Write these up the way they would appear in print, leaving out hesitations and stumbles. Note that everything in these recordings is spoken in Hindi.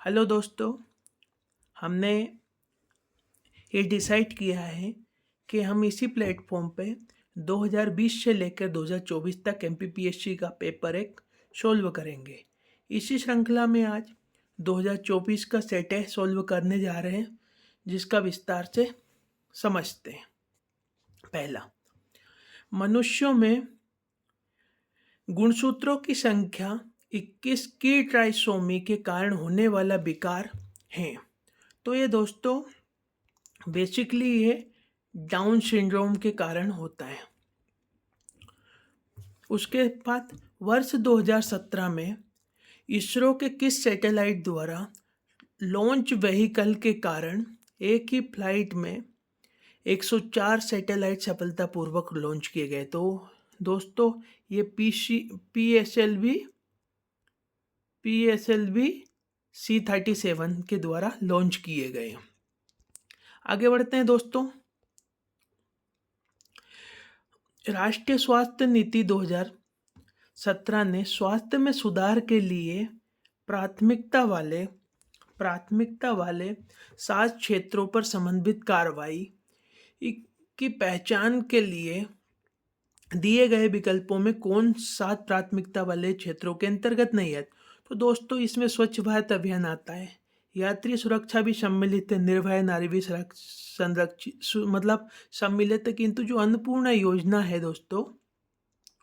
हेलो दोस्तों। हमने ये डिसाइड किया है कि हम इसी प्लेटफॉर्म पे 2020 से लेकर 2024 तक एमपीपीएससी का पेपर एक सॉल्व करेंगे। इसी श्रृंखला में आज 2024 का सेट है सॉल्व करने जा रहे हैं, जिसका विस्तार से समझते हैं। पहला, मनुष्यों में गुणसूत्रों की संख्या 21 की ट्राइसोमी के कारण होने वाला विकार है। तो ये दोस्तों बेसिकली ये डाउन सिंड्रोम के कारण होता है। उसके बाद वर्ष 2017 में इसरो के किस सैटेलाइट द्वारा लॉन्च व्हीकल के कारण एक ही फ्लाइट में 104 सैटेलाइट सफलतापूर्वक लॉन्च किए गए? तो दोस्तों ये पीएसएलवी C-37 के द्वारा लॉन्च किए गए। आगे बढ़ते हैं दोस्तों। राष्ट्रीय स्वास्थ्य नीति 2017 ने स्वास्थ्य में सुधार के लिए प्राथमिकता वाले 7 क्षेत्रों पर समन्वित कार्रवाई की पहचान के लिए दिए गए विकल्पों में कौन 7 प्राथमिकता वाले क्षेत्रों के अंतर्गत नहीं है? तो दोस्तों इसमें स्वच्छ भारत अभियान आता है, यात्री सुरक्षा भी सम्मिलित है, निर्भया नारी भी मतलब सम्मिलित है, किंतु जो अन्नपूर्णा योजना है दोस्तों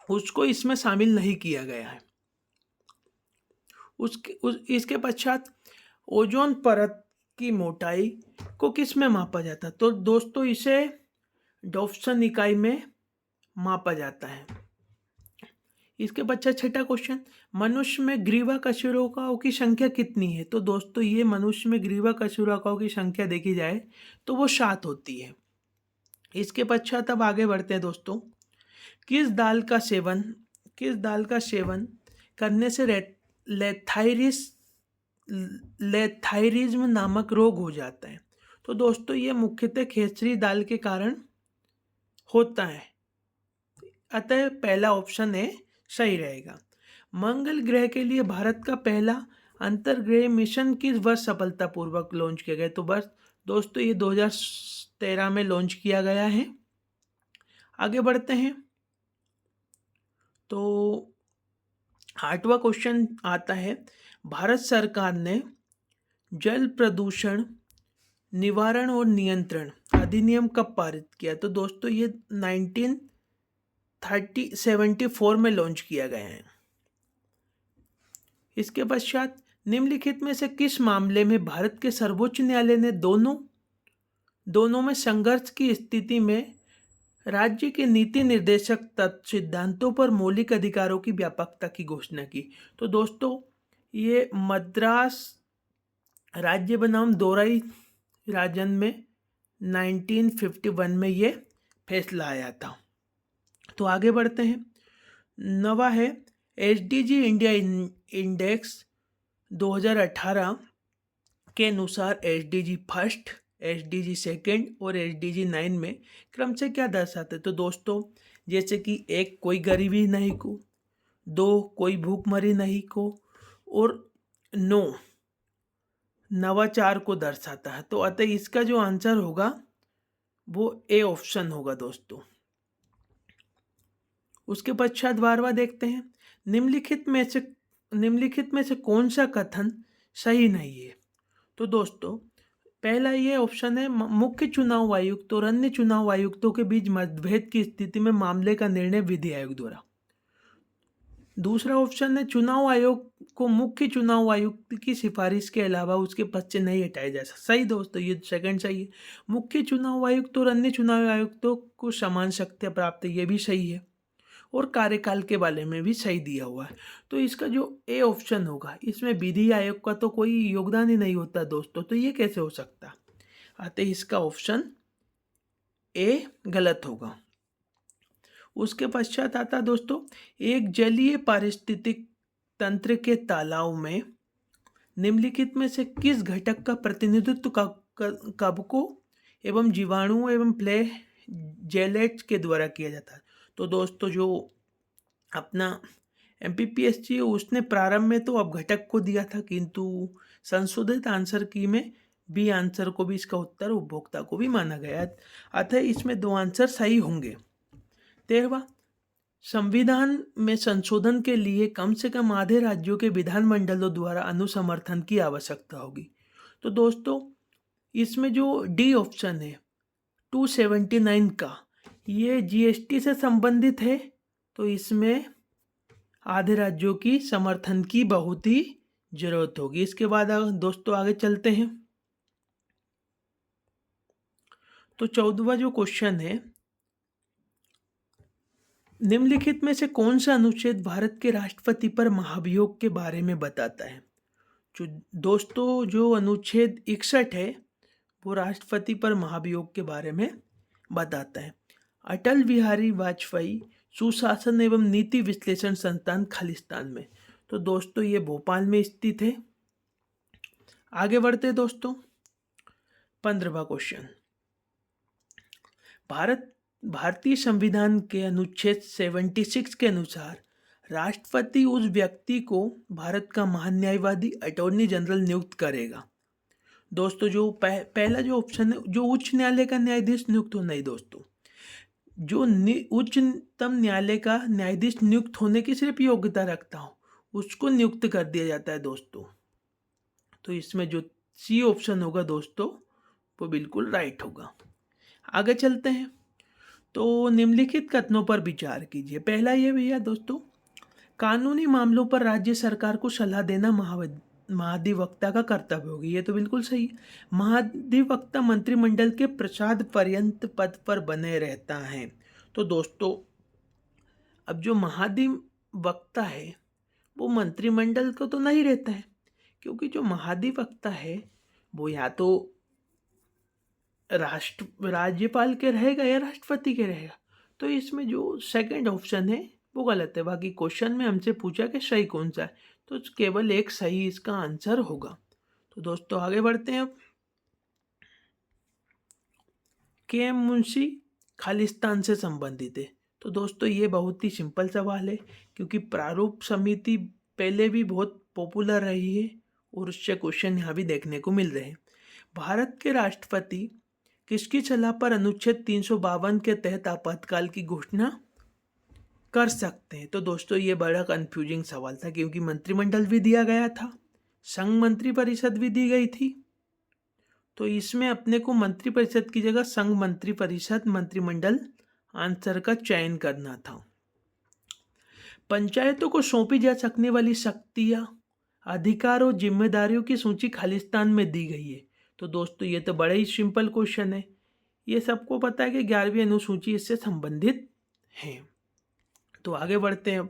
उसको इसमें शामिल नहीं किया गया है। इसके पश्चात ओजोन परत की मोटाई को किस में मापा जाता है? तो दोस्तों इसे डॉप्सन इकाई में मापा जाता है। इसके पश्चात छठा क्वेश्चन, मनुष्य में ग्रीवा कशेरुकाओं की संख्या कितनी है? तो दोस्तों ये मनुष्य में ग्रीवा कशेरुकाओं की संख्या देखी जाए तो वो 7 होती है। इसके पश्चात अब आगे बढ़ते हैं दोस्तों। किस दाल का सेवन करने से लेथायरिज्म नामक रोग हो जाता है? तो दोस्तों ये मुख्यतः खेसरी दाल के कारण होता है, अतः पहला ऑप्शन है सही रहेगा। मंगल ग्रह के लिए भारत का पहला अंतर्ग्रह मिशन किस वर्ष सफलतापूर्वक लॉन्च किया गया? तो बस दोस्तों ये 2013 में लॉन्च किया गया है। आगे बढ़ते हैं तो 8वां क्वेश्चन आता है, भारत सरकार ने जल प्रदूषण निवारण और नियंत्रण अधिनियम कब पारित किया? तो दोस्तों ये 1974 में लॉन्च किया गया है। इसके पश्चात निम्नलिखित में से किस मामले में भारत के सर्वोच्च न्यायालय ने दोनों में संघर्ष की स्थिति में राज्य के नीति निर्देशक तत्व सिद्धांतों पर मौलिक अधिकारों की व्यापकता की घोषणा की? तो दोस्तों ये मद्रास राज्य बनाम दोराई राजन में 1951 में ये फैसला आया था। तो आगे बढ़ते हैं। 9वां है, एसडीजी इंडिया इंडेक्स 2018 के अनुसार एसडीजी फर्स्ट, एसडीजी सेकंड और एसडीजी 9 में क्रम से क्या दर्शाते? तो दोस्तों जैसे कि 1 कोई गरीबी नहीं को, 2 कोई भूखमरी नहीं को, और 9 नवाचार को दर्शाता है। तो अतः इसका जो आंसर होगा वो ए ऑप्शन होगा दोस्तों। उसके पश्चात 12वां देखते हैं, निम्नलिखित में से कौन सा कथन सही नहीं है? तो दोस्तों पहला ये ऑप्शन है, मुख्य चुनाव आयुक्त और अन्य चुनाव आयुक्तों के बीच मतभेद की स्थिति में मामले का निर्णय विधि आयोग द्वारा। दूसरा ऑप्शन है, चुनाव आयोग को मुख्य चुनाव आयुक्त की सिफारिश के अलावा उसके पद से नहीं हटाया जा सकता। सही दोस्तों, ये सेकंड सही है। मुख्य चुनाव आयुक्त और अन्य चुनाव आयुक्तों को समान शक्तियां प्राप्त है, ये भी सही है। और कार्यकाल के बारे में भी सही दिया हुआ है। तो इसका जो ए ऑप्शन होगा, इसमें विधि आयोग का तो कोई योगदान ही नहीं होता दोस्तों, तो ये कैसे हो सकता? अतः इसका ऑप्शन ए गलत होगा। उसके पश्चात आता दोस्तों, एक जलीय पारिस्थितिक तंत्र के तालाब में निम्नलिखित में से किस घटक का प्रतिनिधित्व कवकों एवं जीवाणुओं एवं फ्लैजेलेट्स के द्वारा किया जाता है? तो दोस्तों जो अपना MPPSC उसने प्रारंभ में तो अपघटक को दिया था, किंतु संशोधित आंसर की में बी आंसर को भी इसका उत्तर उपभोक्ता को भी माना गया, अतः इसमें दो आंसर सही होंगे। 13वां, संविधान में संशोधन के लिए कम से कम आधे राज्यों के विधानमंडलों द्वारा अनुसमर्थन की आवश्यकता होगी। तो दोस्तों इसमें जो डी ऑप्शन है 279 का, ये GST से संबंधित है, तो इसमें आधे राज्यों की समर्थन की बहुत ही जरूरत होगी। इसके बाद दोस्तों आगे चलते हैं। तो 14वां जो क्वेश्चन है, निम्नलिखित में से कौन सा अनुच्छेद भारत के राष्ट्रपति पर महाभियोग के बारे में बताता है? जो दोस्तों जो अनुच्छेद 61 है वो राष्ट्रपति पर महाभियोग के बारे में बताता है। अटल बिहारी वाजपेयी सुशासन एवं नीति विश्लेषण संस्थान खालिस्तान में, तो दोस्तों ये भोपाल में स्थित है। आगे बढ़ते हैं दोस्तों। 15वां क्वेश्चन, भारतीय संविधान के अनुच्छेद 76 के अनुसार राष्ट्रपति उस व्यक्ति को भारत का महान्यायवादी अटॉर्नी जनरल नियुक्त करेगा। दोस्तों जो पहला जो ऑप्शन है, जो उच्च न्यायालय का न्यायाधीश नियुक्त हो, नहीं दोस्तों, जो उच्चतम न्यायालय का न्यायाधीश नियुक्त होने की सिर्फ योग्यता रखता हो उसको नियुक्त कर दिया जाता है दोस्तों। तो इसमें जो सी ऑप्शन होगा दोस्तों वो बिल्कुल राइट होगा। आगे चलते हैं। तो निम्नलिखित कथनों पर विचार कीजिए। पहला ये भैया दोस्तों, कानूनी मामलों पर राज्य सरकार को सलाह देना महाधिवक्ता का कर्तव्य होगी, ये तो बिल्कुल सही है। महाधिवक्ता मंत्रिमंडल के प्रसाद पर्यंत पद पर बने रहता है। तो दोस्तों अब जो महाधिवक्ता है वो मंत्रिमंडल को तो नहीं रहता है, क्योंकि जो महाधिवक्ता है वो या तो राज्यपाल के रहेगा या राष्ट्रपति के रहेगा। तो इसमें जो सेकंड ऑप्शन है वो गलत है। बाकी क्वेश्चन में हमसे पूछा कि सही कौन सा है, तो केवल एक सही इसका आंसर होगा। तो दोस्तों आगे बढ़ते हैं। अब KM मुंशी खालिस्तान से संबंधित है। तो दोस्तों ये बहुत ही सिंपल सवाल है, क्योंकि प्रारूप समिति पहले भी बहुत पॉपुलर रही है और उससे क्वेश्चन यहाँ भी देखने को मिल रहे हैं। भारत के राष्ट्रपति किसकी सलाह पर अनुच्छेद 352 के तहत आपातकाल की घोषणा कर सकते हैं? तो दोस्तों ये बड़ा कंफ्यूजिंग सवाल था, क्योंकि मंत्रिमंडल भी दिया गया था, संघ मंत्री परिषद भी दी गई थी। तो इसमें अपने को मंत्री परिषद की जगह संघ मंत्री परिषद मंत्रिमंडल आंसर का चयन करना था। पंचायतों को सौंपी जा सकने वाली शक्तियां, अधिकार और जिम्मेदारियों की सूची खालिस्तान में दी गई है। तो दोस्तों ये तो बड़ा ही सिंपल क्वेश्चन है, ये सबको पता है कि 11वीं अनुसूची इससे संबंधित है। तो आगे बढ़ते हैं।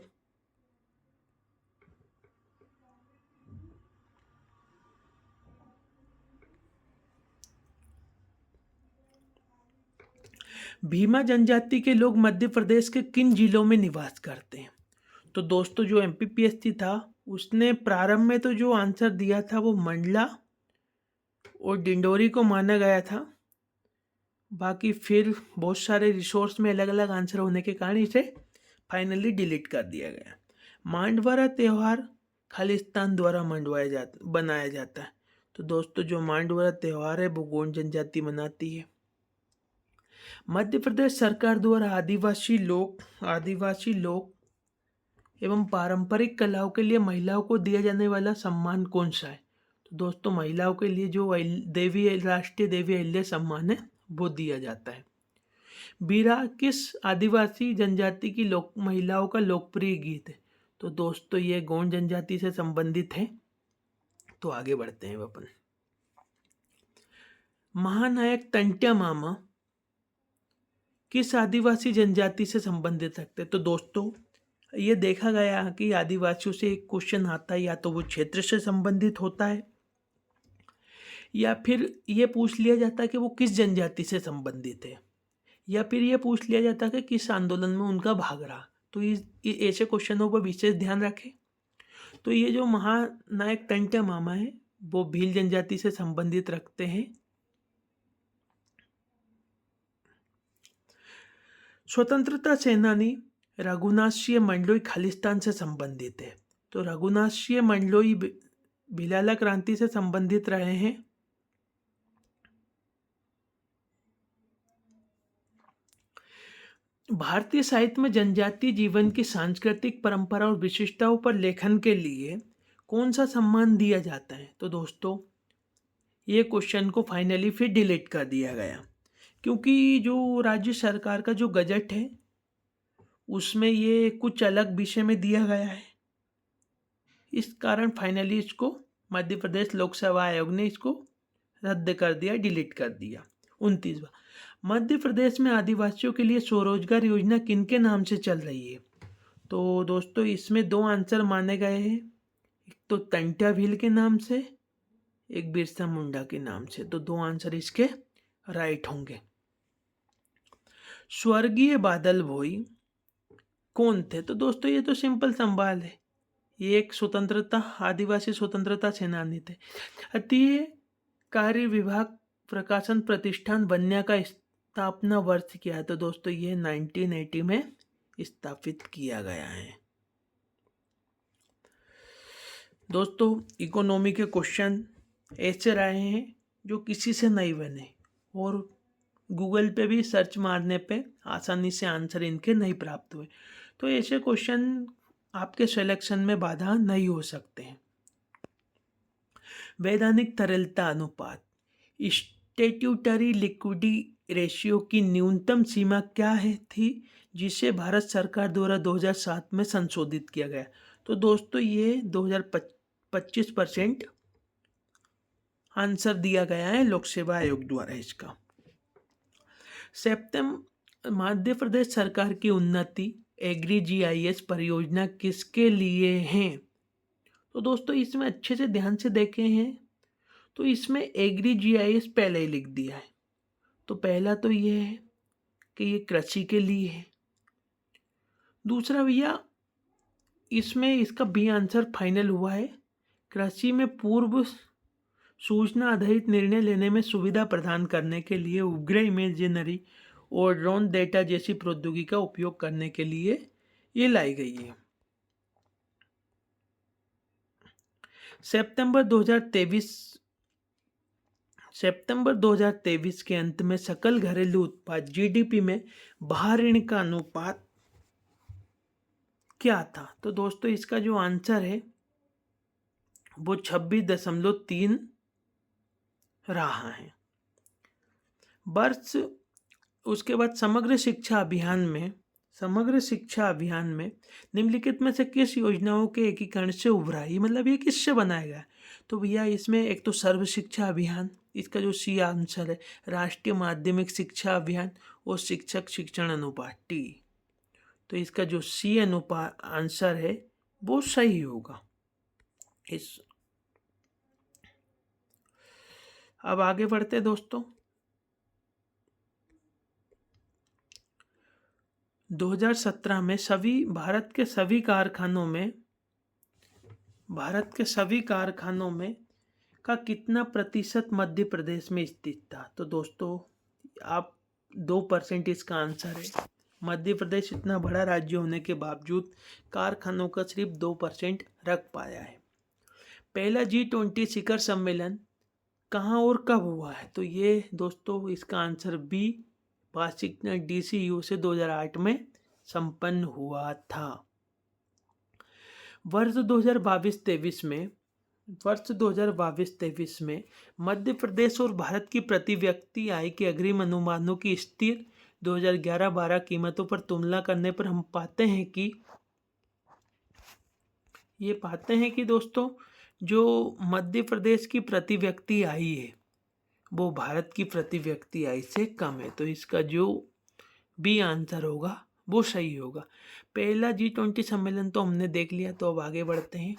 भीमा जनजाति के लोग मध्य प्रदेश के किन जिलों में निवास करते हैं? तो दोस्तों जो MPPSC था उसने प्रारंभ में तो जो आंसर दिया था वो मंडला और डिंडोरी को माना गया था। बाकी फिर बहुत सारे रिसोर्स में अलग अलग आंसर होने के कारण इसे फाइनली डिलीट कर दिया गया। मांडवारा त्यौहार खालिस्तान द्वारा बनाया जाता है। तो दोस्तों जो मांडवारा त्यौहार है वो गोंड जनजाति मनाती है। मध्य प्रदेश सरकार द्वारा आदिवासी लोक एवं पारंपरिक कलाओं के लिए महिलाओं को दिया जाने वाला सम्मान कौन सा है? तो दोस्तों महिलाओं के लिए जो राष्ट्रीय देवी अहिल्या सम्मान है वो दिया जाता है। बीरा किस आदिवासी जनजाति की महिलाओं का लोकप्रिय गीत है? तो दोस्तों ये गोंड जनजाति से संबंधित है। तो आगे बढ़ते हैं अपन। महानायक टंट्या मामा किस आदिवासी जनजाति से संबंधित रखते हैं? तो दोस्तों ये देखा गया कि आदिवासियों से एक क्वेश्चन आता है, या तो वो क्षेत्र से संबंधित होता है या फिर ये पूछ लिया जाता है कि वो किस जनजाति से संबंधित है, या फिर ये पूछ लिया जाता है कि किस आंदोलन में उनका भाग रहा। तो ये ऐसे क्वेश्चनों पर विशेष ध्यान रखें। तो ये जो महानायक टंट्या मामा है वो भील जनजाति से संबंधित रखते हैं। स्वतंत्रता सेनानी रघुनाथशीय मंडलोई खालिस्तान से संबंधित है। तो रघुनाथशीय मंडलोई भिलाला क्रांति से संबंधित रहे हैं। भारतीय साहित्य में जनजातीय जीवन की सांस्कृतिक परंपरा और विशिष्टताओं पर लेखन के लिए कौन सा सम्मान दिया जाता है? तो दोस्तों ये क्वेश्चन को फाइनली फिर डिलीट कर दिया गया, क्योंकि जो राज्य सरकार का जो बजट है उसमें ये कुछ अलग विषय में दिया गया है। इस कारण फाइनली इसको मध्य प्रदेश लोक सेवा आयोग ने इसको रद्द कर दिया, डिलीट कर दिया। 29वां, मध्य प्रदेश में आदिवासियों के लिए स्वरोजगार योजना किनके नाम से चल रही है? तो दोस्तों इसमें दो आंसर माने गए हैं, एक तो तंट्या भील के नाम से, एक बिरसा मुंडा के नाम से। तो दो आंसर इसके राइट होंगे। स्वर्गीय बादल भोई कौन थे? तो दोस्तों ये तो सिंपल सवाल है, ये एक आदिवासी स्वतंत्रता सेनानी थे। अतीय कार्य विभाग प्रकाशन प्रतिष्ठान बन्या का स्थापना वर्ष क्या है? तो दोस्तों ये 1980 में स्थापित किया गया है। दोस्तों इकोनॉमी के क्वेश्चन ऐसे रहे हैं जो किसी से नहीं बने, और गूगल पे भी सर्च मारने पे आसानी से आंसर इनके नहीं प्राप्त हुए। तो ऐसे क्वेश्चन आपके सिलेक्शन में बाधा नहीं हो सकते हैं। वैधानिक तरलता अनुपात, स्टैट्यूटरी लिक्विडिटी रेशियो की न्यूनतम सीमा क्या है थी, जिसे भारत सरकार द्वारा 2007 में संशोधित किया गया? तो दोस्तों ये 2025% आंसर दिया गया है लोक सेवा आयोग द्वारा इसका। मध्य प्रदेश सरकार की उन्नति एग्री GIS परियोजना किसके लिए हैं? तो दोस्तों इसमें अच्छे से ध्यान से देखे हैं तो इसमें एग्री GIS पहले ही लिख दिया है। तो पहला तो ये है कि ये कृषि के लिए है। दूसरा भैया इसमें इसका बी आंसर फाइनल हुआ है, कृषि में पूर्व सूचना आधारित निर्णय लेने में सुविधा प्रदान करने के लिए उपग्रह इमेजिनरी और ड्रोन डेटा जैसी प्रौद्योगिकी का उपयोग करने के लिए ये लाई गई है। सितंबर 2023 के अंत में सकल घरेलू उत्पाद GDP में बाहर ऋण का अनुपात क्या था? तो दोस्तों इसका जो आंसर है वो 26.3 रहा है। वर्ष उसके बाद समग्र शिक्षा अभियान में निम्नलिखित में से किस योजनाओं के एकीकरण से उभरा है? मतलब ये किससे बनाया गया? तो भैया इसमें एक तो सर्व शिक्षा अभियान, इसका जो सी आंसर है, राष्ट्रीय माध्यमिक शिक्षा अभियान और शिक्षक शिक्षण अनुपात T। तो इसका जो सी आंसर है वो सही होगा। अब आगे बढ़ते दोस्तों। 2017 में भारत के सभी कारखानों में का कितना प्रतिशत मध्य प्रदेश में स्थित था? तो दोस्तों आप 2% इसका आंसर है। मध्य प्रदेश इतना बड़ा राज्य होने के बावजूद कारखानों का सिर्फ 2% रख पाया है। पहला G20 शिखर सम्मेलन कहाँ और कब हुआ है? तो ये दोस्तों इसका answer B, Washington DC USA 2008 में संपन्न हुआ था। वर्ष 2022-23 में मध्य प्रदेश और भारत की प्रति व्यक्ति आय के अग्रिम अनुमानों की स्थिर 2011-12 कीमतों पर तुलना करने पर हम पाते हैं कि दोस्तों जो मध्य प्रदेश की प्रति व्यक्ति आय है वो भारत की प्रति व्यक्ति आय से कम है। तो इसका जो बी आंसर होगा वो सही होगा। पहला G20 सम्मेलन तो हमने देख लिया, तो अब आगे बढ़ते हैं।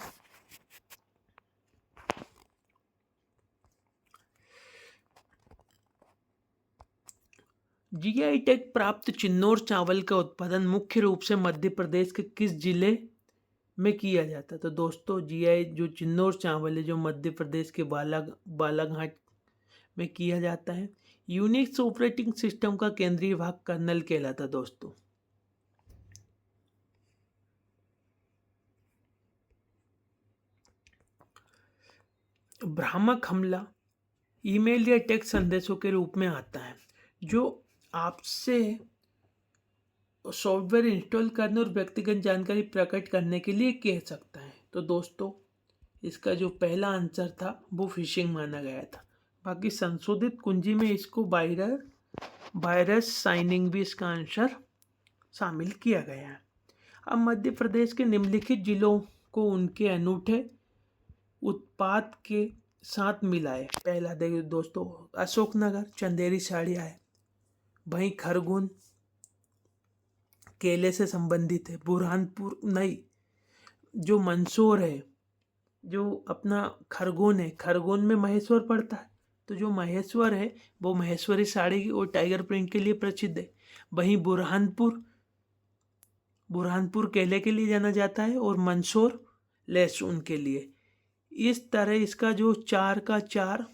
GI टैग प्राप्त चिन्नौर चावल का उत्पादन मुख्य रूप से मध्य प्रदेश के किस जिले में किया जाता है? तो दोस्तों GI जो चिन्नौर चावल है जो मध्य प्रदेश के बालाघाट में किया जाता है। यूनिक्स ऑपरेटिंग सिस्टम का केंद्रीय भाग कर्नल कहलाता दोस्तों। भ्रामक हमला ईमेल या टेक्स्ट संदेशों के रूप में आता है, जो आपसे सॉफ्टवेयर इंस्टॉल करने और व्यक्तिगत जानकारी प्रकट करने के लिए किया सकता है। तो दोस्तों इसका जो पहला आंसर था वो फिशिंग माना गया था। बाकी संशोधित कुंजी में इसको वायरस साइनिंग भी इसका आंसर शामिल किया गया है। अब मध्य प्रदेश के निम्नलिखित जिलों को उनके अनूठे उत्पाद के साथ मिलाए। पहला देखिए दोस्तों, अशोकनगर चंदेरी साड़ियाँ है। वहीं खरगोन केले से संबंधित है। बुरहानपुर नहीं, जो मंदसौर है, जो अपना खरगोन है, खरगोन में महेश्वर पड़ता है, तो जो महेश्वर है वो महेश्वरी साड़ी और टाइगर प्रिंट के लिए प्रसिद्ध है। वहीं बुरहानपुर केले के लिए जाना जाता है और मंदसौर लहसुन के लिए। इस तरह इसका जो 4 का 4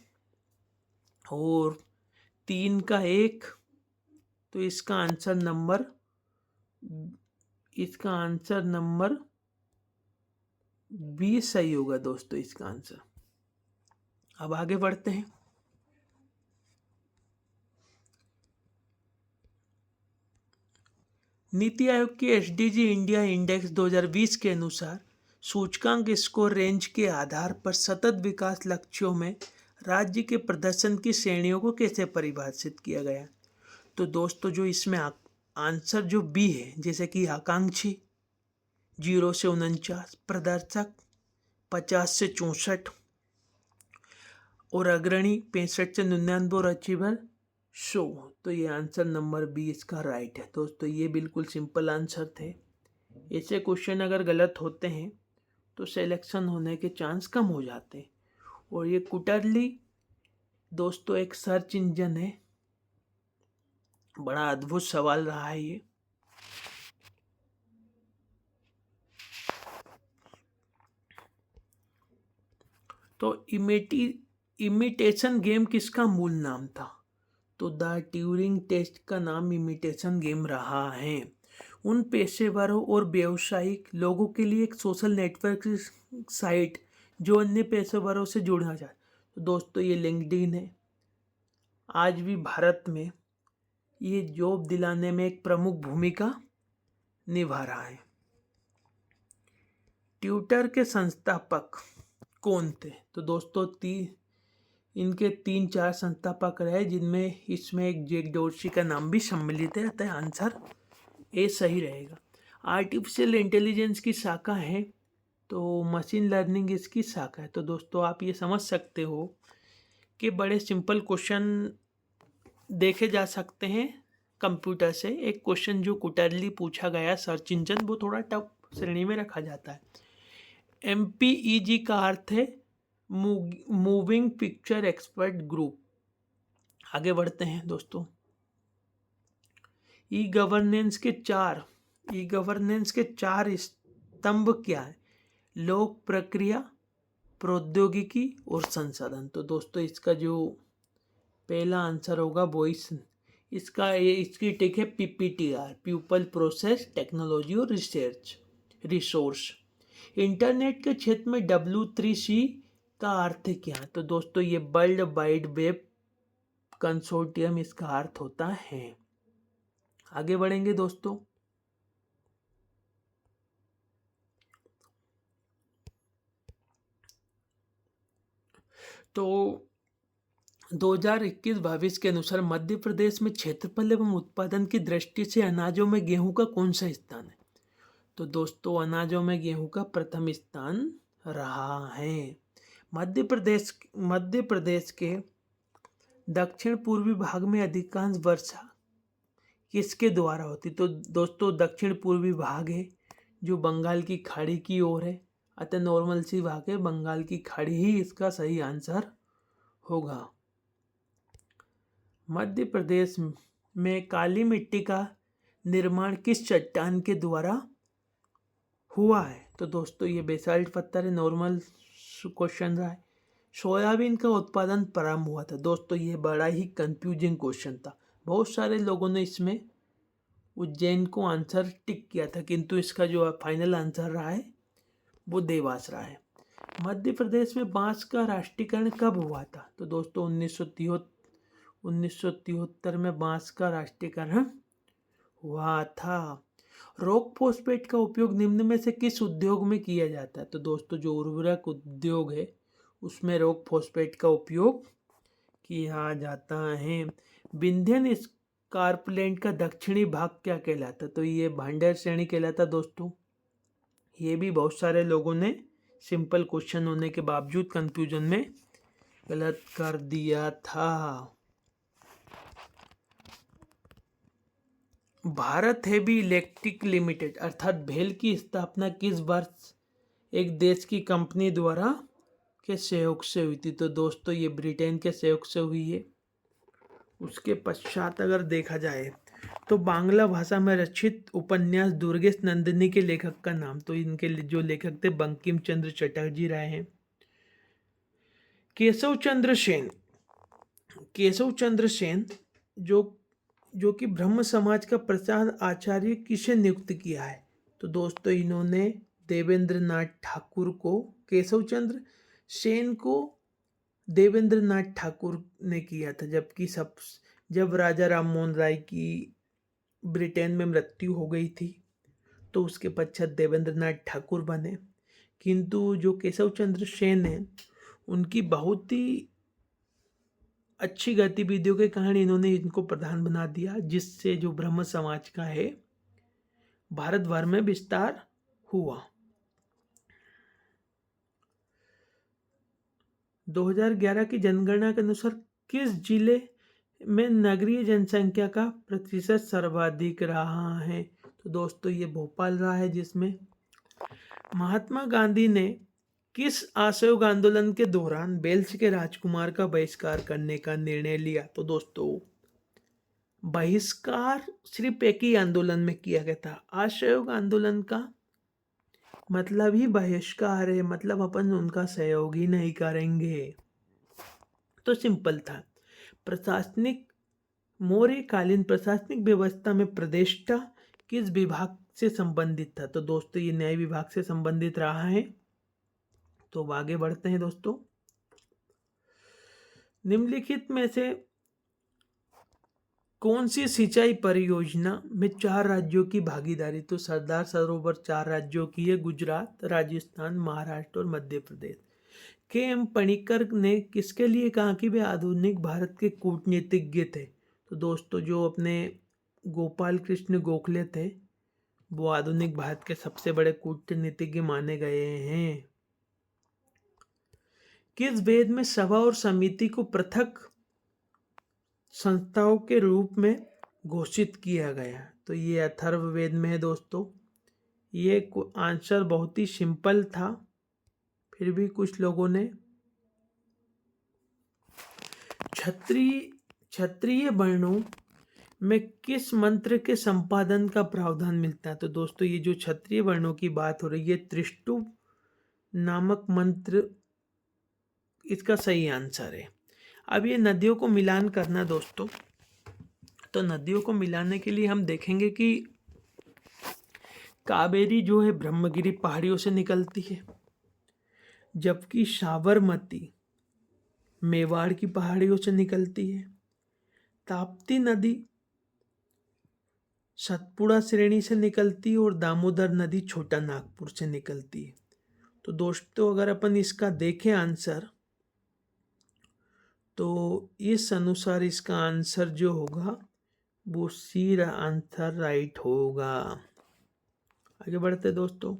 और 3 का 1, तो इसका आंसर नंबर 20 सही होगा दोस्तों इसका आंसर। अब आगे बढ़ते हैं। नीति आयोग के एसडीजी इंडिया इंडेक्स 2020 के अनुसार सूचकांक स्कोर रेंज के आधार पर सतत विकास लक्ष्यों में राज्य के प्रदर्शन की श्रेणियों को कैसे परिभाषित किया गया। तो दोस्तों जो इसमें आंसर जो बी है, जैसे कि आकांक्षी 0 से 49, प्रदर्शक 50 से 64 और अग्रणी 65 से 99 और अचीवर 100। तो ये आंसर नंबर बी इसका राइट है। दोस्तों ये बिल्कुल सिंपल आंसर थे। ऐसे क्वेश्चन अगर गलत होते हैं तो सिलेक्शन होने के चांस कम हो जाते हैं। और ये कुटरली दोस्तों एक सर्च इंजन है। बड़ा अद्भुत सवाल रहा है ये। तो इमिटेशन गेम किसका मूल नाम था। तो द ट्यूरिंग टेस्ट का नाम इमिटेशन गेम रहा है। उन पेशेवरों और व्यावसायिक लोगों के लिए एक सोशल नेटवर्क साइट जो अन्य पेशेवरों से जुड़ना चाहते। तो दोस्तों ये लिंक्डइन है। आज भी भारत में ये जॉब दिलाने में एक प्रमुख भूमिका निभा रहा है। ट्विटर के संस्थापक कौन थे। तो दोस्तों इनके 3-4 संस्थापक रहे, जिनमें इसमें एक जैक डोर्सी का नाम भी सम्मिलित है। अतः आंसर ए सही रहेगा। आर्टिफिशियल इंटेलिजेंस की शाखा है, तो मशीन लर्निंग इसकी शाखा है। तो दोस्तों आप ये समझ सकते हो कि बड़े सिंपल क्वेश्चन देखे जा सकते हैं कंप्यूटर से। एक क्वेश्चन जो कुटरली पूछा गया सर्च इंजन, वो थोड़ा टफ श्रेणी में रखा जाता है। MPEG का अर्थ है मूविंग पिक्चर एक्सपर्ट ग्रुप। आगे बढ़ते हैं दोस्तों। ई गवर्नेंस के चार स्तंभ क्या है। लोक, प्रक्रिया, प्रौद्योगिकी और संसाधन। तो दोस्तों इसका जो पहला आंसर होगा वो इसकी टिक है PPTR, पीपल, प्रोसेस, टेक्नोलॉजी और रिसोर्स। इंटरनेट के क्षेत्र में W3C का अर्थ क्या है। तो दोस्तों ये वर्ल्ड वाइड वेब कंसोर्टियम इसका अर्थ होता है। आगे बढ़ेंगे दोस्तों। तो 2021-22 के अनुसार मध्य प्रदेश में क्षेत्रफल एवं उत्पादन की दृष्टि से अनाजों में गेहूं का कौन सा स्थान है। तो दोस्तों अनाजों में गेहूं का प्रथम स्थान रहा है। मध्य प्रदेश के दक्षिण पूर्वी भाग में अधिकांश वर्षा किसके द्वारा होती। तो दोस्तों दक्षिण पूर्वी भाग है जो बंगाल की खाड़ी की ओर है। अतः नॉर्मल सी भाग है, बंगाल की खाड़ी ही इसका सही आंसर होगा। मध्य प्रदेश में काली मिट्टी का निर्माण किस चट्टान के द्वारा हुआ है। तो दोस्तों ये बेसाल्ट पत्थर है। नॉर्मल क्वेश्चन रहा है। सोयाबीन का उत्पादन प्रारंभ हुआ था। दोस्तों ये बड़ा ही कंफ्यूजिंग क्वेश्चन था। बहुत सारे लोगों ने इसमें उज्जैन को आंसर टिक किया था, किंतु इसका जो फाइनल आंसर रहा है वो देवास रहा है। मध्य प्रदेश में बांस का राष्ट्रीयकरण कब हुआ था? तो दोस्तों 1973 में बांस का राष्ट्रीयकरण हुआ था। रॉक फॉस्फेट का उपयोग निम्न में से किस उद्योग में किया जाता है? तो दोस्तों जो उर्वरक उद्योग है उसमें रॉक फॉस्फेट का उपयोग किया जाता है। विंध्यन स्कार्पलैंड का दक्षिणी भाग क्या कहलाता? तो ये भांडर श्रेणी कहलाता दोस्तों। ये भी बहुत सारे लोगों ने सिंपल क्वेश्चन होने के बावजूद कंफ्यूजन में गलत कर दिया था। भारत हेवी इलेक्ट्रिक लिमिटेड अर्थात भेल की स्थापना किस वर्ष एक देश की कंपनी द्वारा के सहयोग से हुई थी? तो दोस्तों ये ब्रिटेन के सहयोग से हुई है। उसके पश्चात अगर देखा जाए तो बांग्ला भाषा में रचित उपन्यास दुर्गेश नंदिनी के लेखक का नाम? तो इनके जो लेखक थे बंकिम चंद्र चटर्जी रहे हैं। केशव चंद्र सेन जो कि ब्रह्म समाज का प्रचार आचार्य किसे नियुक्त किया है? तो दोस्तों इन्होंने देवेंद्र नाथ ठाकुर को, केशव चंद्र सेन को देवेंद्र नाथ ठाकुर ने किया था। जबकि जब राजा राम मोहन राय की ब्रिटेन में मृत्यु हो गई थी तो उसके पश्चात देवेंद्र नाथ ठाकुर बने। किंतु जो केशव चंद्र सेन है उनकी बहुत ही अच्छी गतिविधियों के कारण इन्होंने इनको प्रधान बना दिया, जिससे जो ब्रह्म समाज का है भारत भर में विस्तार हुआ। 2011 की जनगणना के अनुसार किस जिले में नगरीय जनसंख्या का प्रतिशत सर्वाधिक रहा है? तो दोस्तों ये भोपाल रहा है, जिसमें महात्मा गांधी ने किस असहयोग आंदोलन के दौरान वेल्स के राजकुमार का बहिष्कार करने का निर्णय लिया? तो दोस्तों बहिष्कार सिर्फ एक ही आंदोलन में किया गया था। असहयोग आंदोलन का मतलब ही बहिष्कार है, मतलब अपन उनका सहयोग ही नहीं करेंगे। तो सिंपल था। मौर्यकालीन प्रशासनिक व्यवस्था में प्रदेष्टा किस विभाग से संबंधित था? तो दोस्तों ये न्याय विभाग से संबंधित रहा है। तो आगे बढ़ते हैं दोस्तों। निम्नलिखित में से कौन सी सिंचाई परियोजना में 4 राज्यों की भागीदारी? तो सरदार सरोवर 4 राज्यों की है, गुजरात, राजस्थान, महाराष्ट्र और मध्य प्रदेश। के.एम. पणिक्कर ने किसके लिए कहा कि वे आधुनिक भारत के कूटनीतिज्ञ थे? तो दोस्तों जो अपने गोपाल कृष्ण गोखले थे वो आधुनिक भारत के सबसे बड़े कूटनीतिज्ञ माने गए हैं। किस वेद में सभा और समिति को पृथक संस्थाओं के रूप में घोषित किया गया? तो ये अथर्ववेद में है दोस्तों। ये आंसर बहुत ही सिंपल था, फिर भी कुछ लोगों ने क्षत्रिय वर्णों में किस मंत्र के संपादन का प्रावधान मिलता है? तो दोस्तों ये जो क्षत्रिय वर्णों की बात हो रही है, त्रिष्टु नामक मंत्र इसका सही आंसर है। अब ये नदियों को मिलान करना दोस्तों, तो नदियों को मिलाने के लिए हम देखेंगे कि कावेरी जो है ब्रह्मगिरी पहाड़ियों से निकलती है, जबकि साबरमती मेवाड़ की पहाड़ियों से निकलती है। ताप्ती नदी सतपुड़ा श्रेणी से निकलती है और दामोदर नदी छोटा नागपुर से निकलती है। तो दोस्तों अगर अपन इसका देखें आंसर, तो इस अनुसार इसका आंसर जो होगा वो सी आंसर राइट होगा। आगे बढ़ते दोस्तों।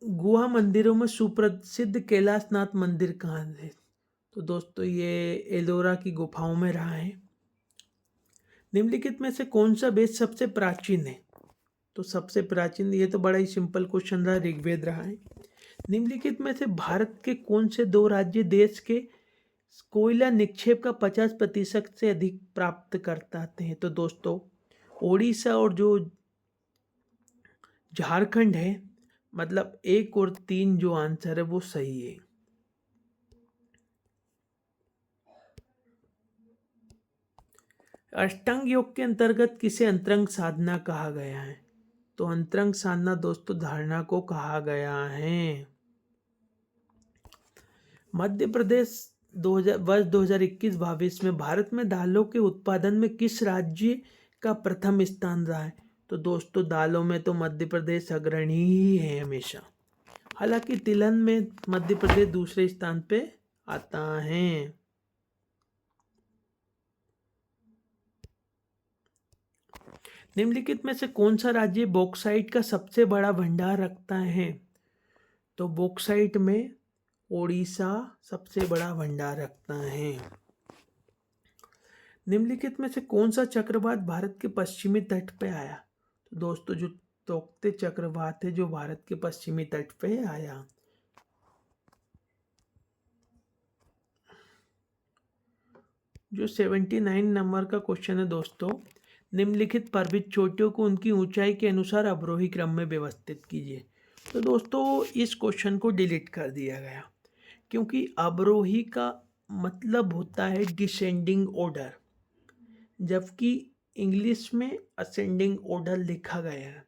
गुहा मंदिरों में सुप्रसिद्ध कैलाशनाथ मंदिर कहाँ है? तो दोस्तों ये एलोरा की गुफाओं में रहा है। निम्नलिखित में से कौन सा वेद सबसे प्राचीन है? तो सबसे प्राचीन, ये तो बड़ा ही सिंपल क्वेश्चन रहा, ऋग्वेद रहा है। निम्नलिखित में से भारत के कौन से 2 राज्य देश के कोयला निक्षेप का 50% से अधिक प्राप्त करते हैं? तो दोस्तों ओडिशा और जो झारखंड है, मतलब 1 और 3 जो आंसर है वो सही है। अष्टांग योग के अंतर्गत किसे अंतरंग साधना कहा गया है? तो अंतरंग साधना दोस्तों धारणा को कहा गया है। मध्य प्रदेश 2000 वर्ष 2021-22 में भारत में दालों के उत्पादन में किस राज्य का प्रथम स्थान रहा है? तो दोस्तों दालों में तो मध्य प्रदेश अग्रणी ही है हमेशा। हालांकि तिलहन में मध्य प्रदेश दूसरे स्थान पे आता है। निम्नलिखित में से कौन सा राज्य बॉक्साइट का सबसे बड़ा भंडार रखता है? तो बॉक्साइट में ओडिशा सबसे बड़ा भंडार रखता है। निम्नलिखित में से कौन सा चक्रवात भारत के पश्चिमी तट पे आया? तो दोस्तों जो तोक्ते चक्रवात है जो भारत के पश्चिमी तट पे आया। जो 79 नंबर का क्वेश्चन है दोस्तों, निम्नलिखित पर्वत चोटियों को उनकी ऊंचाई के अनुसार अवरोही क्रम में व्यवस्थित कीजिए। तो दोस्तों इस क्वेश्चन को डिलीट कर दिया गया क्योंकि अवरोही का मतलब होता है डिसेंडिंग ऑर्डर, जबकि इंग्लिश में असेंडिंग ऑर्डर लिखा गया है।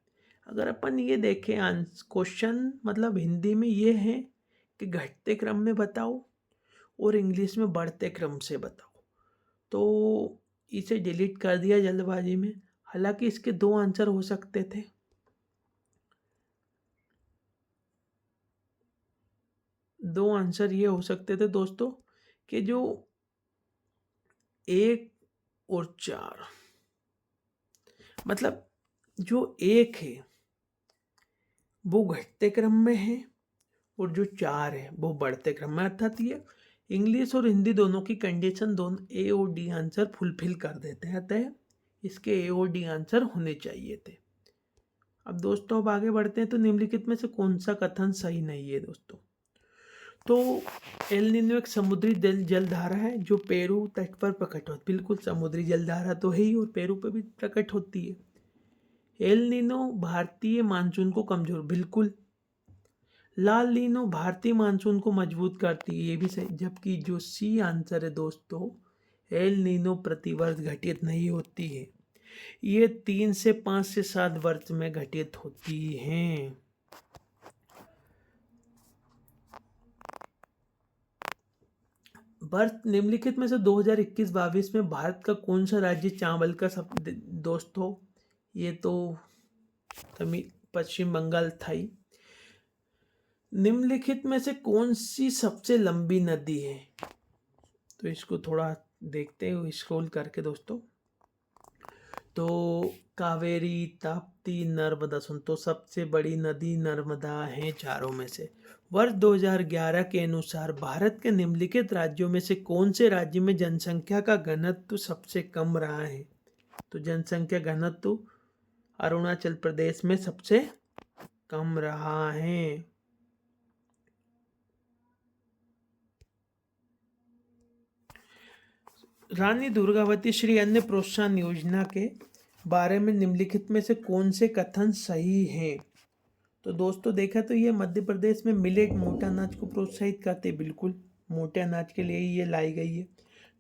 अगर अपन ये देखें क्वेश्चन मतलब हिंदी में ये है कि घटते क्रम में बताओ और इंग्लिश में बढ़ते क्रम से बताओ, तो इसे डिलीट कर दिया जल्दबाजी में। हालांकि इसके दो आंसर हो सकते थे। दो आंसर ये हो सकते थे दोस्तों कि जो 1 और 4 मतलब जो 1 है वो घटते क्रम में है और जो 4 है वो बढ़ते क्रम में, अर्थात ये इंग्लिश और हिंदी दोनों की कंडीशन दोनों ए और डी आंसर फुलफिल कर देते हैं, अतः इसके ए और डी आंसर होने चाहिए थे। अब दोस्तों अब आगे बढ़ते हैं। तो निम्नलिखित में से कौन सा कथन सही नहीं है दोस्तों? तो एल नीनो एक समुद्री जलधारा है जो पेरू तट पर प्रकट होती, बिल्कुल समुद्री जलधारा तो है ही और पेरू पे भी प्रकट होती है। एल नीनो भारतीय मानसून को कमजोर, बिल्कुल। लाल नीनो भारतीय मानसून को मजबूत करती है, ये भी सही। जबकि जो सी आंसर है दोस्तों, एल नीनो प्रतिवर्ष घटित नहीं होती है, ये 3 से 5 से 7 वर्ष में घटित होती हैं। वर्ष निम्नलिखित में से 2021-22 में भारत का कौन सा राज्य चावल का सब दोस्तों, ये तो पश्चिम बंगाल था ही। निम्नलिखित में से कौन सी सबसे लंबी नदी है? तो इसको थोड़ा देखते हैं स्क्रॉल करके दोस्तों। तो कावेरी, ताप्ती, नर्मदा, सुन तो सबसे बड़ी नदी नर्मदा है चारों में से। वर्ष 2011 के अनुसार भारत के निम्नलिखित राज्यों में से कौन से राज्य में जनसंख्या का घनत्व सबसे कम रहा है? तो जनसंख्या घनत्व अरुणाचल प्रदेश में सबसे कम रहा है। रानी दुर्गावती श्री अन्न प्रोत्साहन योजना के बारे में निम्नलिखित में से कौन से कथन सही हैं? तो दोस्तों देखा तो ये मध्य प्रदेश में मिलेट मोटा अनाज को प्रोत्साहित करते, बिल्कुल मोटे अनाज के लिए ही ये लाई गई है।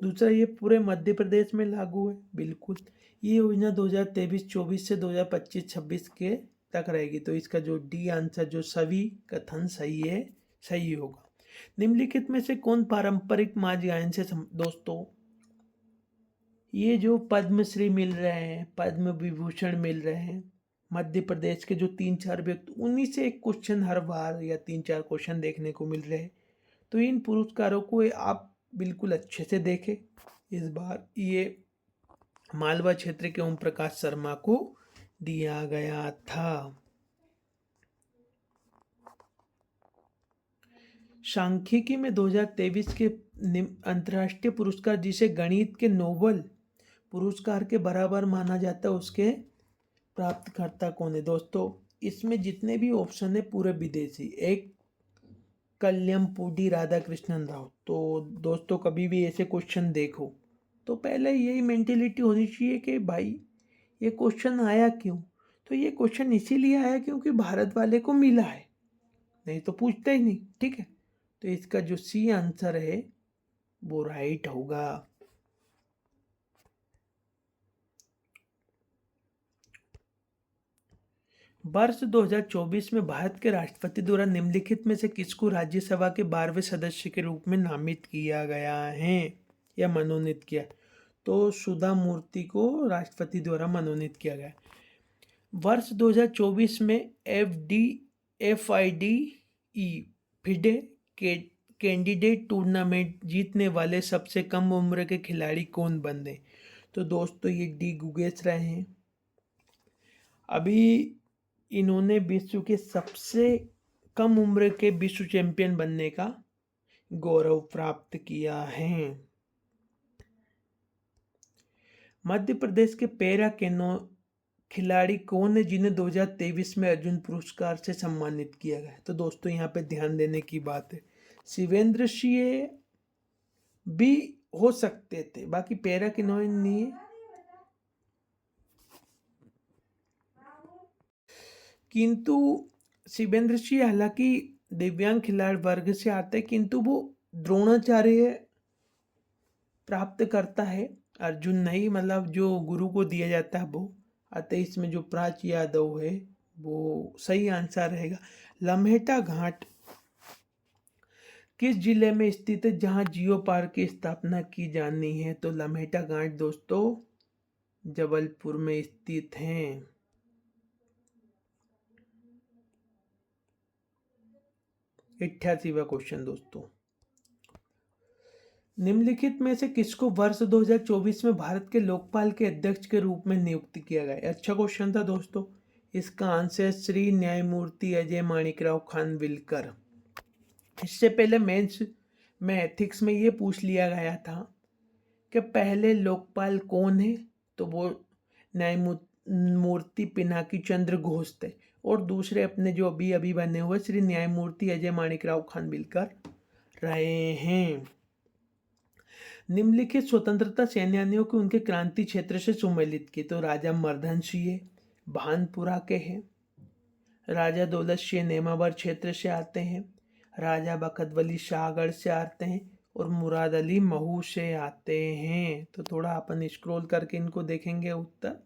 दूसरा ये पूरे मध्य प्रदेश में लागू है, बिल्कुल। ये योजना 2023-24 से 2025-26 के तक रहेगी, तो इसका जो डी आंसर जो सभी कथन सही है, सही होगा। निम्नलिखित में से कौन पारंपरिक माज गायन से दोस्तों, ये जो पद्मश्री मिल रहे हैं, पद्म विभूषण मिल रहे हैं मध्य प्रदेश के जो 3-4 व्यक्ति, उन्हीं से एक क्वेश्चन हर बार या 3-4 क्वेश्चन देखने को मिल रहे हैं। तो इन पुरस्कारों को आप बिल्कुल अच्छे से देखें। इस बार ये मालवा क्षेत्र के ओम प्रकाश शर्मा को दिया गया था। सांख्यिकी में 2023 के अंतर्राष्ट्रीय पुरस्कार जिसे गणित के नोबेल पुरस्कार के बराबर माना जाता है, उसके प्राप्तकर्ता कौन है? दोस्तों इसमें जितने भी ऑप्शन है पूरे विदेशी। एक कल्यमपूडी राधाकृष्णन राव। तो दोस्तों कभी भी ऐसे क्वेश्चन देखो तो पहले यही मेंटेलिटी होनी चाहिए कि भाई ये क्वेश्चन आया क्यों? तो ये क्वेश्चन इसीलिए आया क्योंकि भारत वाले को मिला है, नहीं तो पूछते ही नहीं, ठीक है। तो इसका जो सी आंसर है वो राइट होगा। वर्ष 2024 में भारत के राष्ट्रपति द्वारा निम्नलिखित में से किसको राज्यसभा के 12वें सदस्य के रूप में नामित किया गया है या मनोनीत किया? तो सुधा मूर्ति को राष्ट्रपति द्वारा मनोनीत किया गया। वर्ष 2024 में FIDE फिडे के कैंडिडेट टूर्नामेंट जीतने वाले सबसे कम उम्र के खिलाड़ी कौन बने? तो दोस्तों ये डी गुगेश रहे हैं। अभी इन्होंने विश्व के सबसे कम उम्र के विश्व चैंपियन बनने का गौरव प्राप्त किया है। मध्य प्रदेश के पैरा कैनो खिलाड़ी कौन है जिन्हें 2023 में अर्जुन पुरस्कार से सम्मानित किया गया? तो दोस्तों यहाँ पे ध्यान देने की बात है, शिवेंद्र सिंह भी हो सकते थे, बाकी पैरा कैनो नहीं है। किंतु शिवेंद्र सिंह हालांकि दिव्यांग खिलाड़ी वर्ग से आते हैं, किंतु वो द्रोणाचार्य प्राप्त करता है, अर्जुन नहीं, मतलब जो गुरु को दिया जाता है वो। अतः इसमें जो प्राची यादव है वो सही आंसर रहेगा। लम्हेटा घाट किस जिले में स्थित है जहां जियो पार्क की स्थापना की जानी है? तो लम्हेटा घाट दोस्तों जबलपुर में स्थित हैं। 88वां क्वेश्चन दोस्तों, निम्नलिखित में से किसको वर्ष 2024 में भारत के लोकपाल के अध्यक्ष के रूप में नियुक्त किया गया? अच्छा क्वेश्चन था दोस्तों। इसका आंसर श्री न्यायमूर्ति अजय माणिकराव खानविलकर। इससे पहले मेंस में एथिक्स में ये पूछ लिया गया था कि पहले लोकपाल कौन है, तो वो न्यायमूर्ति पिनाकी चंद्र घोष थे, और दूसरे अपने जो अभी बने हुए श्री न्यायमूर्ति अजय माणिकराव खानविलकर रहे हैं। निम्नलिखित स्वतंत्रता सेनानियों को उनके क्रांति क्षेत्र से सुमेलित किए? तो राजा मर्दन सिंह भानपुरा के हैं, राजा दौलत सिंह नेमावर क्षेत्र से आते हैं, राजा बखत वली शाहगढ़ से आते हैं, और मुराद अली महू से आते हैं। तो थोड़ा अपन स्क्रॉल करके इनको देखेंगे उत्तर।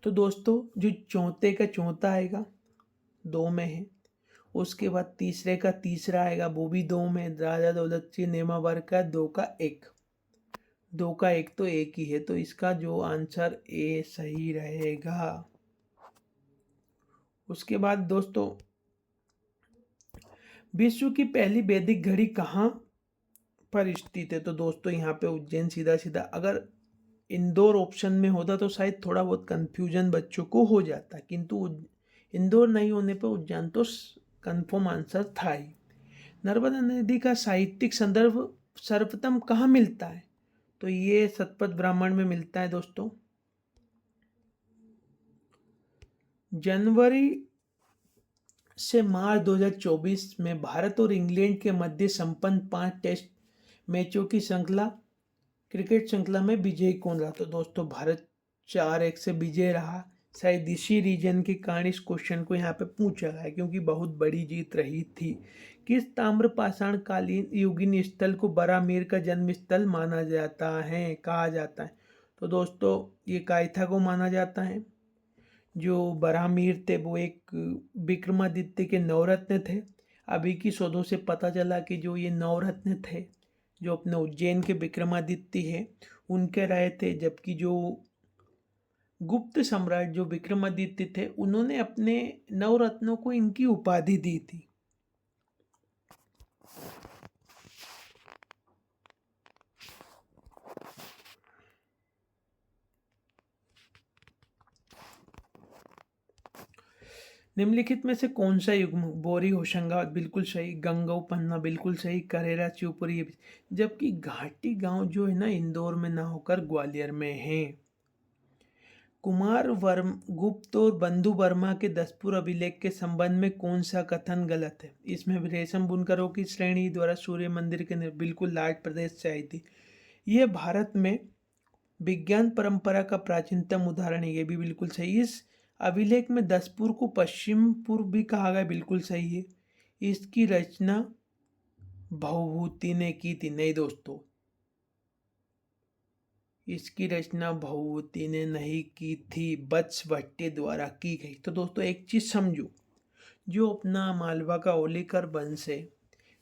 तो दोस्तों जो चौथे का चौथा आएगा 2 में है, उसके बाद तीसरे का तीसरा आएगा वो भी 2 में, राजा दौलत सिंह नेमावर का 2 का 1, 2 का 1 तो 1 ही है, तो इसका जो आंसर ए सही रहेगा। उसके बाद दोस्तों विश्व की पहली वैदिक घड़ी कहाँ पर स्थित है? तो दोस्तों यहाँ पे उज्जैन सीधा सीधा, अगर इंदौर ऑप्शन में होता तो शायद थोड़ा बहुत कंफ्यूजन बच्चों को हो जाता, किंतु इंदौर नहीं होने पर उज्जैन तो कंफर्म आंसर था ही। नर्मदा नदी का साहित्यिक संदर्भ सर्वप्रथम कहाँ मिलता है? तो ये शतपथ ब्राह्मण में मिलता है दोस्तों। जनवरी से मार्च 2024 में भारत और इंग्लैंड के मध्य संपन्न 5 टेस्ट मैचों की श्रृंखला क्रिकेट श्रृंखला में विजयी कौन रहा? तो दोस्तों भारत 4-1 से विजय रहा। शायद इसी रीजन के कारण इस क्वेश्चन को यहाँ पे पूछा गया है, क्योंकि बहुत बड़ी जीत रही थी। किस ताम्र पाषाण कालीन युगीन स्थल को बरामीर का जन्म स्थल माना जाता है, कहा जाता है? तो दोस्तों ये कायथा को माना जाता है। जो बरामीर थे वो एक विक्रमादित्य के नवरत्न थे। अभी की शोधों से पता चला कि जो ये नवरत्न थे जो अपने उज्जैन के विक्रमादित्य है उनके रहे थे, जबकि जो गुप्त सम्राट जो विक्रमादित्य थे उन्होंने अपने नवरत्नों को इनकी उपाधि दी थी। निम्नलिखित में से कौन सा युग्म? बोरी होशंगाबाद बिल्कुल सही, गंगऊ पन्ना बिल्कुल सही, करेरा शिवपुरी, जबकि घाटी गांव जो है ना इंदौर में ना होकर ग्वालियर में है। कुमार गुप्त और बंधु वर्मा के 10पुर अभिलेख के संबंध में कौन सा कथन गलत है? इसमें रेशम बुनकरों की श्रेणी द्वारा सूर्य मंदिर के बिल्कुल लाट प्रदेश से आई थी। यह भारत में विज्ञान परंपरा का प्राचीनतम उदाहरण है, ये भी बिल्कुल सही। इस अभिलेख में 10पुर को पश्चिमपुर भी कहा गया, बिल्कुल सही है। इसकी रचना भवभूति ने की थी, नहीं दोस्तों इसकी रचना भभूति ने नहीं की थी, वत्स भट्टे द्वारा की गई। तो दोस्तों एक चीज़ समझो, जो अपना मालवा का ओलिकर वंश है,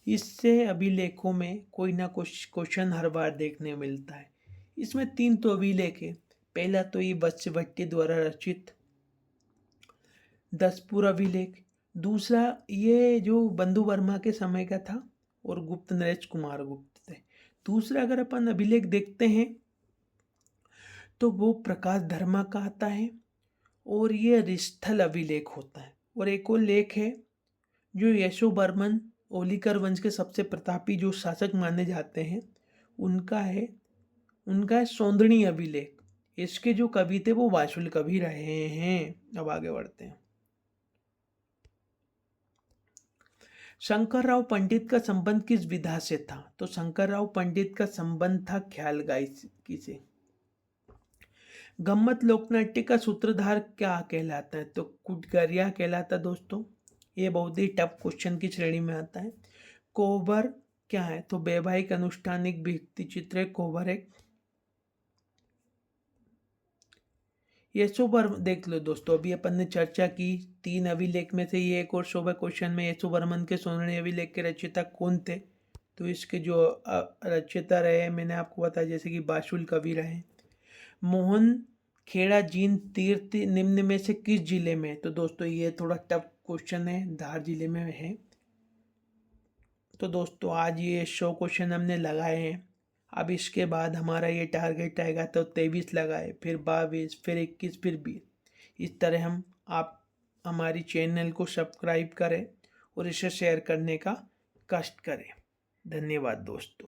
इससे अभिलेखों में कोई ना कुछ क्वेश्चन हर बार देखने मिलता है। इसमें 3 तो अभिलेख है। पहला तो ये वत्स भट्टे द्वारा रचित 10पुर अभिलेख। दूसरा ये जो बंधु वर्मा के समय का था और गुप्त नरेश कुमार गुप्त थे। दूसरा अगर अपन अभिलेख देखते हैं तो वो प्रकाश धर्मा का आता है और ये रिस्थल अभिलेख होता है। और एक और लेख है जो यशोवर्मन ओलिकर वंश के सबसे प्रतापी जो शासक माने जाते हैं उनका है सौंदणी अभिलेख। इसके जो कवि थे वो वासुल कवि रहे हैं। अब आगे बढ़ते हैं। शंकरराव पंडित का संबंध किस विधा से था? तो शंकरराव पंडित का संबंध था ख्याल गायकी से। गम्मत लोकनाट्य का सूत्रधार क्या कहलाता है? तो कुटगरिया कहलाता दोस्तों। ये बहुत ही टफ क्वेश्चन की श्रेणी में आता है। कोबर क्या है? तो वैवाहिक अनुष्ठानिक भित्ति चित्र कोबर है। यशोवर्मन देख लो दोस्तों, अभी अपन ने चर्चा की 3 अभिलेख में से ये एक और शोभा क्वेश्चन में यशोवर्मन के सौंदर्य अभिलेख के रचयिता कौन थे? तो इसके जो रचयिता रहे मैंने आपको बताया, जैसे कि बाशुल कवि रहे। मोहन खेड़ा जीन तीर्थ निम्न में से किस जिले में? तो दोस्तों ये थोड़ा टफ क्वेश्चन है, धार जिले में है। तो दोस्तों आज ये 100 क्वेश्चन हमने लगाए हैं। अब इसके बाद हमारा ये टारगेट आएगा तो 23 लगाए, फिर 22, फिर 21, फिर 20। इस तरह आप हमारी चैनल को सब्सक्राइब करें और इसे शेयर करने का कष्ट करें। धन्यवाद दोस्तों।